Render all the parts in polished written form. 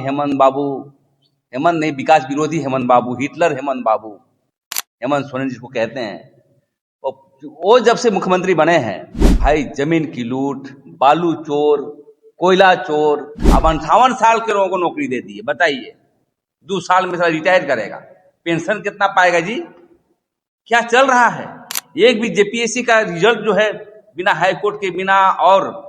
हेमंत बाबू, हेमंत नहीं, विकास विरोधी हेमंत बाबू, हिटलर हेमंत बाबू, हेमंत सोरेन जिसको कहते हैं, वो जब से मुख्यमंत्री बने हैं भाई, जमीन की लूट, बालू चोर, कोयला चोर, अब 58 साल के लोगों को नौकरी दे दी है। बताइए 2 साल में सारा रिटायर करेगा, पेंशन कितना पाएगा जी? क्या चल रहा है? एक भी जेपीएससी का रिजल्ट जो है बिना हाईकोर्ट के, बिना और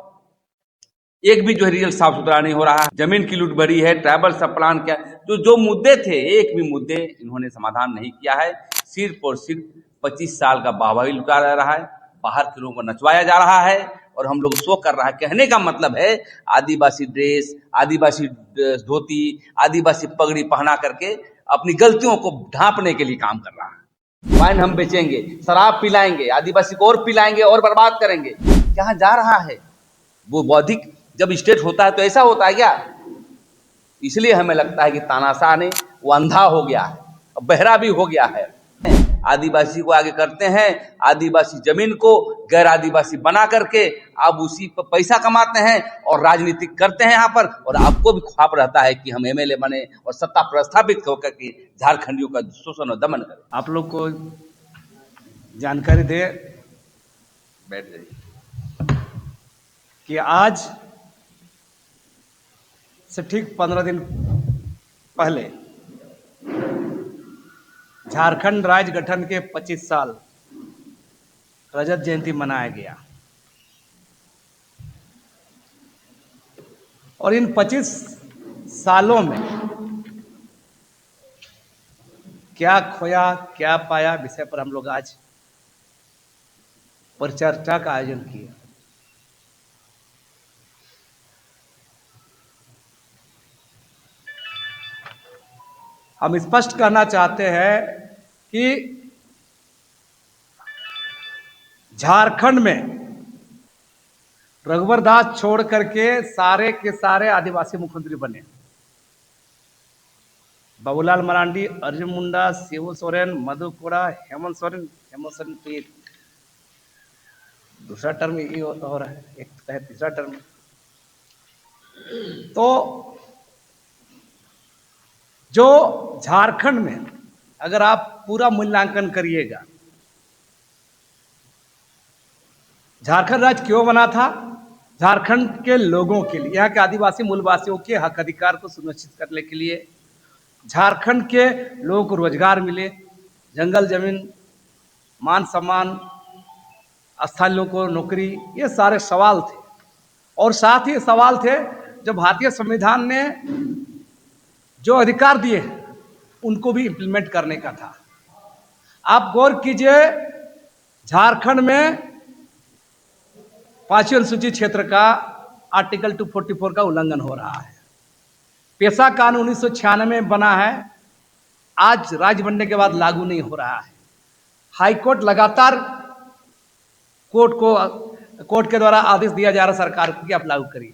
एक भी जो है रिजल्ट साफ सुथरा नहीं हो रहा है। जमीन की लूट बढ़ी है, ट्राइबल सब प्लान क्या, जो मुद्दे थे, एक भी मुद्दे इन्होंने समाधान नहीं किया है। सिर्फ और सिर्फ 25 साल का वाहवाही लुटा जा रहा है, बाहर के लोगों को नचवाया जा रहा है और हम लोग शो कर रहा है। कहने का मतलब है आदिवासी ड्रेस, आदिवासी धोती, आदिवासी पगड़ी पहना करके अपनी गलतियों को ढांपने के लिए काम कर रहा है। वाइन हम बेचेंगे, शराब पिलाएंगे, आदिवासी को और पिलाएंगे और बर्बाद करेंगे। कहाँ जा रहा है वो? बौद्धिक जब स्टेट होता है तो ऐसा होता है क्या? इसलिए हमें लगता है कि तानाशाह ने वो अंधा हो गया है, बहरा भी हो गया है। आदिवासी को आगे करते हैं, आदिवासी जमीन को गैर आदिवासी बना करके अब उसी पर पैसा कमाते हैं और राजनीतिक करते हैं यहाँ पर। और आपको भी ख्वाब रहता है कि हम एमएलए बने और सत्ता प्रस्थापित होकर के झारखंडियों का शोषण और दमन करें। आप लोग को जानकारी दे, बैठ जाइए, कि आज से ठीक 15 दिन पहले झारखंड राज्य गठन के 25 साल रजत जयंती मनाया गया। और इन 25 सालों में क्या खोया क्या पाया, विषय पर हम लोग आज परिचर्चा का आयोजन किया। हम स्पष्ट कहना चाहते हैं कि झारखंड में रघुवर दास छोड़ करके सारे के सारे आदिवासी मुख्यमंत्री बने। बाबूलाल मरांडी, अर्जुन मुंडा, शिबू सोरेन, मधु कोड़ा, हेमंत सोरेन तो दूसरा टर्म ये हो रहा है, एक है तीसरा टर्म। तो जो झारखंड में अगर आप पूरा मूल्यांकन करिएगा, झारखंड राज्य क्यों बना था? झारखंड के लोगों के लिए, यहाँ के आदिवासी मूलवासियों के हक अधिकार को सुनिश्चित करने के लिए, झारखंड के लोगों को रोजगार मिले, जंगल जमीन, मान सम्मान, स्थानीय लोगों को नौकरी, ये सारे सवाल थे। और साथ ही सवाल थे जो भारतीय संविधान ने जो अधिकार दिए उनको भी इम्प्लीमेंट करने का था। आप गौर कीजिए, झारखंड में 5वीं अनुसूची क्षेत्र का आर्टिकल 244 का उल्लंघन हो रहा है। पेशा कानून 1996 में बना है, आज राज्य बनने के बाद लागू नहीं हो रहा है। हाईकोर्ट लगातार कोर्ट के द्वारा आदेश दिया जा रहा सरकार को कि आप लागू करिए।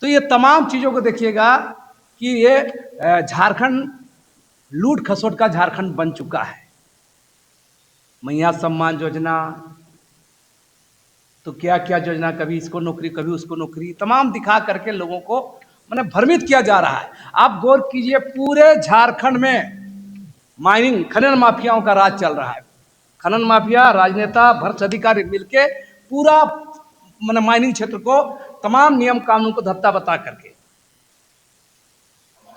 तो ये तमाम चीजों को देखिएगा कि ये झारखंड लूट खसोट का झारखंड बन चुका है। मैया सम्मान योजना, तो क्या क्या योजना, कभी इसको नौकरी कभी उसको नौकरी, तमाम दिखा करके लोगों को माने भ्रमित किया जा रहा है। आप गौर कीजिए, पूरे झारखंड में माइनिंग खनन माफियाओं का राज चल रहा है। खनन माफिया, राजनेता, भ्रष्ट अधिकारी मिलके पूरा माने माइनिंग क्षेत्र को तमाम नियम कानून को धत्ता बता करके,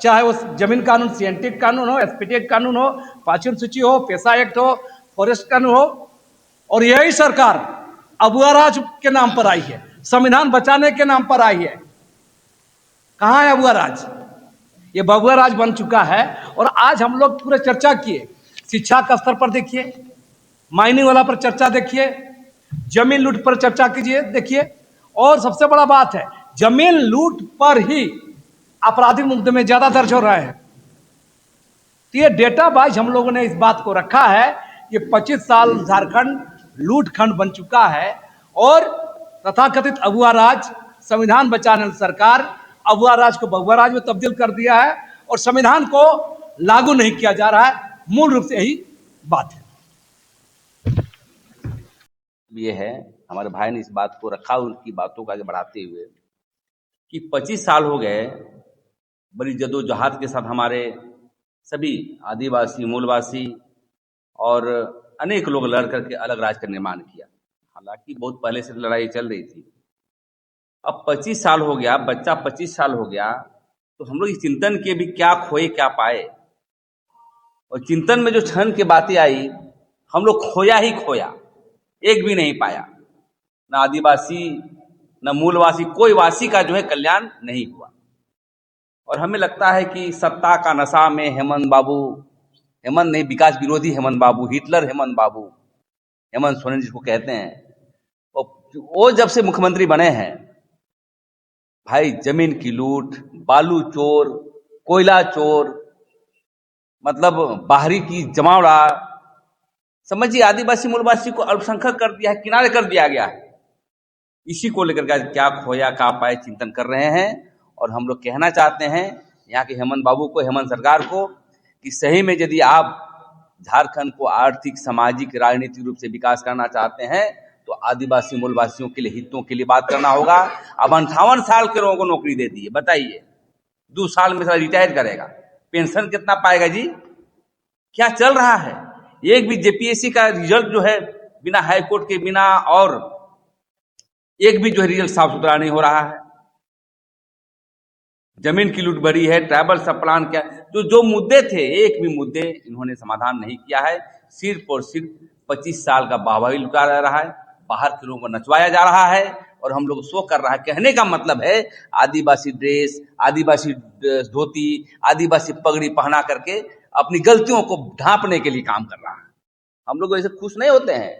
चाहे वो जमीन कानून, सीएनटी कानून हो, एसपीटी कानून हो, 5वीं अनुसूची हो, पेशा एक्ट हो, फॉरेस्ट कानून हो, और यही सरकार अबुआ राज के नाम पर आई है, संविधान बचाने के नाम पर आई है। कहाँ है अबुआ राज? ये बबुआ राज बन चुका है। और आज हम लोग पूरे चर्चा किए, शिक्षा का स्तर पर देखिए, माइनिंग वाला पर चर्चा देखिए, जमीन लूट पर चर्चा कीजिए, देखिए। और सबसे बड़ा बात है, जमीन लूट पर ही आपराधिक मुकदमे ज्यादा दर्ज हो रहे हैं। तो ये डेटा वाइज हम लोगों ने इस बात को रखा है कि 25 साल झारखंड लूट खंड बन चुका है और तथाकथित अबुआ राज, संविधान बचाने सरकार अबुआ राज को बबुआ राज में तब्दील कर दिया है और संविधान को लागू नहीं किया जा रहा है। मूल रूप से यही बात है। ये है, हमारे भाई ने इस बात को रखा, उनकी बातों को आगे बढ़ाते हुए कि 25 साल हो गए बड़ी जद्दोजहद के साथ हमारे सभी आदिवासी, मूलवासी और अनेक लोग लड़ करके अलग राज्य का निर्माण किया। हालांकि बहुत पहले से लड़ाई चल रही थी। अब 25 साल हो गया, बच्चा 25 साल हो गया, तो हम लोग इस चिंतन के भी क्या खोए क्या पाए। और चिंतन में जो क्षण की बातें आई, हम लोग खोया ही खोया, एक भी नहीं पाया। न आदिवासी न मूलवासी, कोई वासी का जो है कल्याण नहीं हुआ। और हमें लगता है कि सत्ता का नशा में हेमंत बाबू, हेमंत नहीं, विकास विरोधी हेमंत बाबू, हिटलर हेमंत बाबू, हेमंत सोरेन जिसको कहते हैं, वो जब से मुख्यमंत्री बने हैं, भाई जमीन की लूट, बालू चोर, कोयला चोर, मतलब बाहरी की जमावड़ा, समझिए आदिवासी मूलवासी को अल्पसंख्यक कर दिया है, किनारे कर दिया गया है। इसी को लेकर के क्या खोया क्या पाए चिंतन कर रहे हैं। और हम लोग कहना चाहते हैं यहाँ के हेमंत बाबू को, हेमंत सरकार को, कि सही में यदि आप झारखंड को आर्थिक, सामाजिक, राजनीतिक रूप से विकास करना चाहते हैं तो आदिवासी मूलवासियों के लिए, हितों के लिए बात करना होगा। अब 58 साल के लोगों को नौकरी दे दी है, बताइए 2 साल में रिटायर करेगा, पेंशन कितना पाएगा जी? क्या चल रहा है? एक भी जेपीएससी का रिजल्ट जो है बिना हाईकोर्ट के, बिना और एक भी जो है रिजल्ट साफ सुथरा नहीं हो रहा है। जमीन की लूट बढ़ी है, ट्राइबल सब प्लान क्या, जो मुद्दे थे, एक भी मुद्दे इन्होंने समाधान नहीं किया है। सिर्फ और सिर्फ 25 साल का वाहवाही लुटा जा रहा है, बाहर के लोगों को नचवाया जा रहा है और हम लोग शो कर रहा है। कहने का मतलब है आदिवासी ड्रेस, आदिवासी धोती, आदिवासी पगड़ी पहना करके अपनी गलतियों को ढांपने के लिए काम कर रहा है। हम लोग ऐसे खुश नहीं होते हैं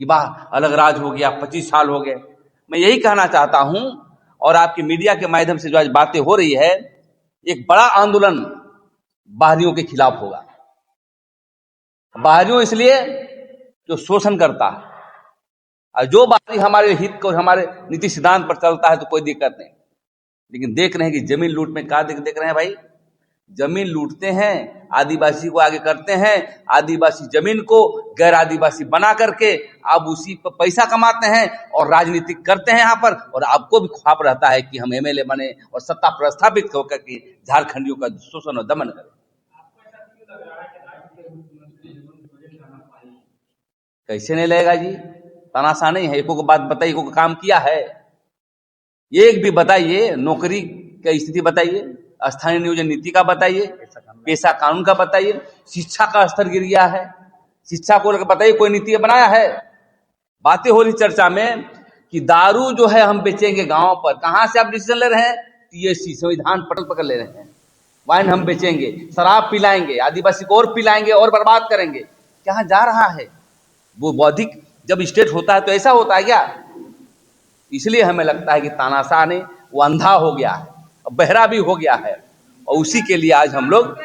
कि वाह अलग राज हो गया, 25 साल हो गए। मैं यही कहना चाहता हूं, और आपकी मीडिया के माध्यम से जो आज बातें हो रही है, एक बड़ा आंदोलन बाहरियों के खिलाफ होगा। बाहरियों इसलिए जो शोषण करता है, और जो बाहरी हमारे हित को, हमारे नीति सिद्धांत पर चलता है तो कोई दिक्कत नहीं। लेकिन देख रहे हैं कि जमीन लूट में क्या देख रहे हैं भाई, जमीन लूटते हैं, आदिवासी को आगे करते हैं, आदिवासी जमीन को गैर आदिवासी बना करके अब उसी पर पैसा कमाते हैं और राजनीति करते हैं यहाँ पर। और आपको भी ख्वाब रहता है कि हम एमएलए बने और सत्ता प्रस्थापित होकर के झारखंडियों का शोषण और दमन करें। कैसे नहीं लगेगा जी? तानाशाह नहीं है। एको को बात बताइए, एको को काम किया है? एक भी बताइए। नौकरी की स्थिति बताइए, स्थानीय नियोजन नीति का बताइए, पेशा कानून का बताइए, शिक्षा का स्तर गिर गया है, शिक्षा को लेकर बताइए कोई नीति बनाया है? बातें हो रही चर्चा में कि दारू जो है हम बेचेंगे गांव पर। कहां से आप डिसीजन ले रहे हैं? टीएससी संविधान पकड़ ले रहे हैं। वाइन हम बेचेंगे, शराब पिलाएंगे, आदिवासी को और पिलाएंगे और बर्बाद करेंगे। कहां जा रहा है? वो बौद्धिक जब स्टेट होता है तो ऐसा होता है क्या? इसलिए हमें लगता है कि तानाशाह ने वो अंधा हो गया है, बहरा भी हो गया है, और उसी के लिए आज हम लोग,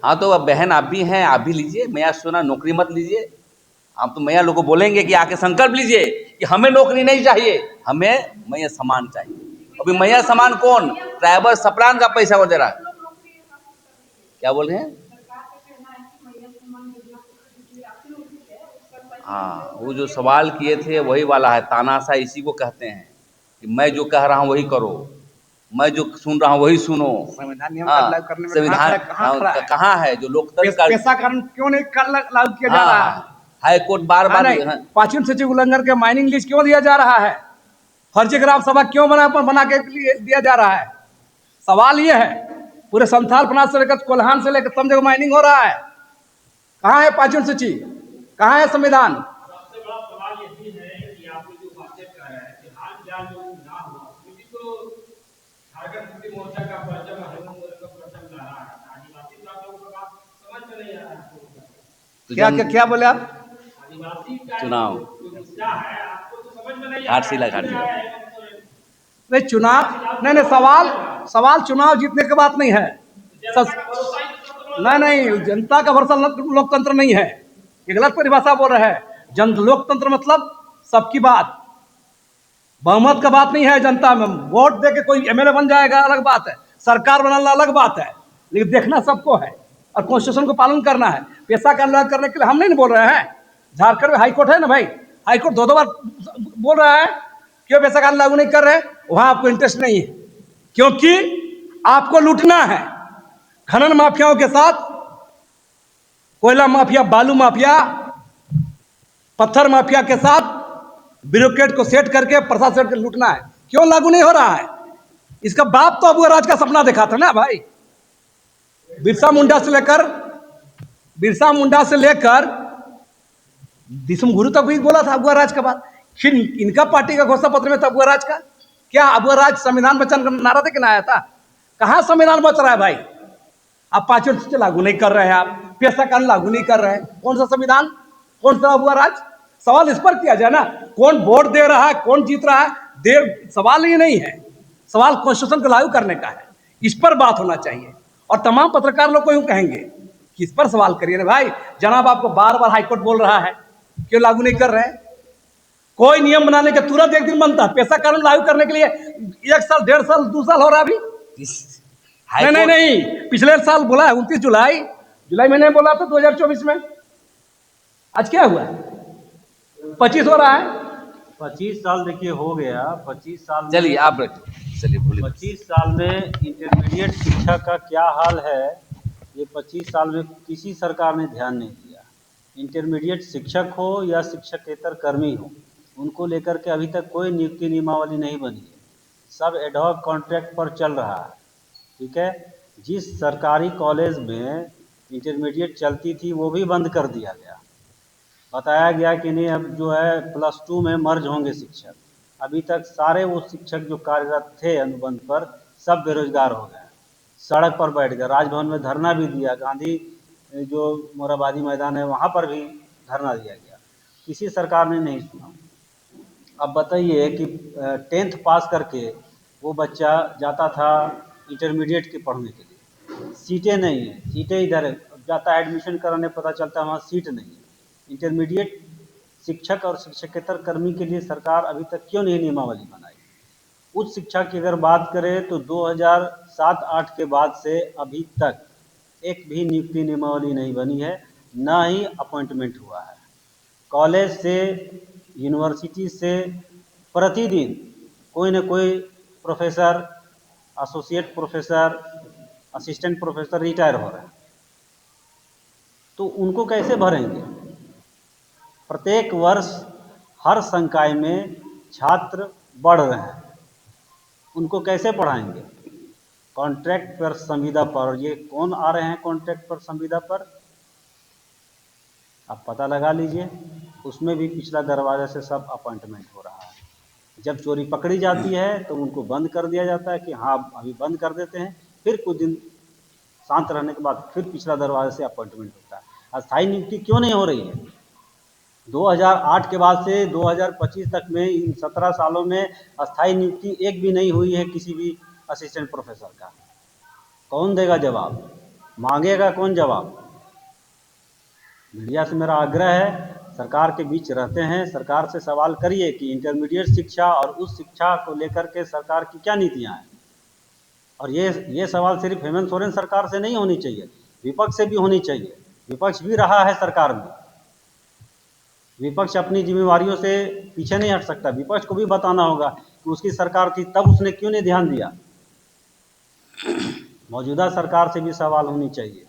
हाँ तो अब बहन आप भी हैं, आप भी लीजिए। मैया सोना नौकरी मत लीजिए। आप तो मैया लोगों को बोलेंगे कि आके संकल्प लीजिए कि हमें नौकरी नहीं चाहिए, हमें मैया समान चाहिए। अभी मैया समान कौन? ट्राइबल सप्लान का पैसा वो दे रहा है। क्या बोल रहे हैं? हाँ, वो जो सवाल किए थे वही वाला है। तानाशाह इसी को कहते हैं कि मैं जो कह रहा हूँ वही करो, मैं जो सुन रहा हूँ वही सुनो। संविधान नियम हाँ, लागू करने में संविधान कहाँ है? जो लोकतंत्र का पेशा कानून क्यों नहीं लागू किया जा रहा है? हाई कोर्ट बार बार 5वीं सूची उल्लंघन के माइनिंग लिस्ट क्यों दिया जा रहा है? फर्जी ग्राम सभा क्यों बना के दिया जा रहा है? सवाल ये है। पूरे संथाल प्रांत से लेकर कोल्हान से लेकर सब जगह माइनिंग हो रहा है। कहाँ है 5वीं सूची? कहाँ है संविधान? सबसे बड़ा सवाल यही है कि आप जो बातें कह रहे हैं कि हाल फिलहाल जो ना हुआ, क्योंकि तो झारखंड मुक्ति मोर्चा का परचम, हेमंत सोरेन का परचम ला रहा है, आदिवासी लोगों का बात समझ में नहीं आ रहा है। क्या क्या क्या बोले आप? आदिवासी का चुनाव जो मुद्दा है आपको तो समझ में नहीं आ घाटशिला नहीं, चुनाव नहीं, सवाल चुनाव जीतने की बात नहीं है। नहीं, जनता का भरोसा लोकतंत्र नहीं है, ये गलत परिभाषा बोल रहे हैं। लोकतंत्र मतलब सबकी बात, बहुमत का बात नहीं है। जनता में वोट दे के कोई एमएलए बन जाएगा अलग बात है, सरकार बनाना अलग बात है, लेकिन देखना सबको है और कॉन्स्टिट्यूशन को पालन करना है। पेशा का अलग करने के लिए हम नहीं बोल रहे हैं। झारखंड में हाईकोर्ट है ना भाई, हाईकोर्ट 2 बार बोल रहा है क्यों पेशा कानून लागू नहीं कर रहे? वहां आपको इंटरेस्ट नहीं है, क्योंकि आपको लूटना है। खनन माफियाओं के साथ, कोयला माफिया, बालू माफिया, पत्थर माफिया के साथ ब्यूरोक्रेट को सेट करके प्रशासन को लूटना है। क्यों लागू नहीं हो रहा है? इसका बाप तो अबू राज का सपना देखा था ना भाई। बिरसा मुंडा से लेकर दिसम गुरु तक भी बोला था अबू राज के बाद। फिर इनका पार्टी का घोषणा पत्र में था अबू राज का। क्या अबू राज संविधान बचाने का नारा दे के ना आया था? कहां संविधान बच रहा है भाई? आप पांचों चीजें लागू नहीं कर रहे हैं, आप पेशा कानून लागू नहीं कर रहे हैं। कौन सा संविधान, कौन सा अबू राज? सवाल इस पर किया जाए ना, कौन वोट दे रहा है, कौन जीत रहा है, सवाल ये नहीं है। सवाल कॉन्स्टिट्यूशन को लागू करने का है, इस पर बात होना चाहिए। और तमाम पत्रकार लोग को यूं कहेंगे कि इस पर सवाल करिए ना भाई। जनाब आपको बार बार हाईकोर्ट बोल रहा है, क्यों लागू नहीं कर रहे हैं? कोई नियम बनाने के तुरंत एक दिन बनता है। पेशा कानून लागू करने के लिए 1 साल, 1.5 साल, 2 साल हो रहा है अभी। नहीं, पिछले साल बोला है 29 जुलाई मैंने बोला था 2024 में। आज क्या हुआ? 25 हो रहा है। 25 साल देखिए हो गया। 25 साल में, चलिए आप चलिए बोलिए। 25 साल में इंटरमीडिएट शिक्षा का क्या हाल है, ये 25 साल में किसी सरकार ने ध्यान नहीं दिया। इंटरमीडिएट शिक्षक हो या शिक्षकेतर कर्मी हो, उनको लेकर के अभी तक कोई नियुक्ति नियमावली नहीं बनी है। सब एडहॉक कॉन्ट्रैक्ट पर चल रहा है। ठीक है, जिस सरकारी कॉलेज में इंटरमीडिएट चलती थी वो भी बंद कर दिया गया। बताया गया कि नहीं, अब जो है +2 में मर्ज होंगे शिक्षक। अभी तक सारे वो शिक्षक जो कार्यरत थे अनुबंध पर, सब बेरोजगार हो गए, सड़क पर बैठ गए। राजभवन में धरना भी दिया, गांधी जो मोराबादी मैदान है वहाँ पर भी धरना दिया गया, किसी सरकार ने नहीं सुना। अब बताइए कि 10th पास करके वो बच्चा जाता था इंटरमीडिएट के पढ़ने के लिए, सीटें नहीं है, सीटें इधर जाता है एडमिशन कराने, पता चलता है वहाँ सीट नहीं है। इंटरमीडिएट शिक्षक और शिक्षकेतर कर्मी के लिए सरकार अभी तक क्यों नहीं नियमावली बनाई? उच्च शिक्षा की अगर बात करें तो 2007-8 के बाद से अभी तक एक भी नियुक्ति नियमावली नहीं बनी है, ना ही अपॉइंटमेंट हुआ है। कॉलेज से, यूनिवर्सिटी से प्रतिदिन कोई न कोई professor, associate professor, assistant professor retire हो रहे हैं, तो उनको कैसे भरेंगे? प्रत्येक वर्ष हर संकाय में छात्र बढ़ रहे हैं, उनको कैसे पढ़ाएंगे? कॉन्ट्रैक्ट पर, संविदा पर। ये कौन आ रहे हैं कॉन्ट्रैक्ट पर, संविदा पर? आप पता लगा लीजिए, उसमें भी पिछला दरवाजे से सब अपॉइंटमेंट हो रहा है। जब चोरी पकड़ी जाती है तो उनको बंद कर दिया जाता है कि हाँ अभी बंद कर देते हैं, फिर कुछ दिन शांत रहने के बाद फिर पिछला दरवाजे से अपॉइंटमेंट होता है। अस्थायी नियुक्ति क्यों नहीं हो रही है? 2008 के बाद से 2025 तक में, इन 17 सालों में अस्थायी नियुक्ति एक भी नहीं हुई है किसी भी असिस्टेंट प्रोफेसर का। कौन देगा जवाब? मांगेगा कौन जवाब? मीडिया से मेरा आग्रह है, सरकार के बीच रहते हैं, सरकार से सवाल करिए कि इंटरमीडिएट शिक्षा और उस शिक्षा को लेकर के सरकार की क्या नीतियां हैं। और ये सवाल सिर्फ हेमंत सोरेन सरकार से नहीं होनी चाहिए, विपक्ष से भी होनी चाहिए। विपक्ष भी रहा है सरकार में, विपक्ष अपनी जिम्मेवारियों से पीछे नहीं हट सकता। विपक्ष को भी बताना होगा कि उसकी सरकार थी तब उसने क्यों नहीं ध्यान दिया। मौजूदा सरकार से भी सवाल होनी चाहिए।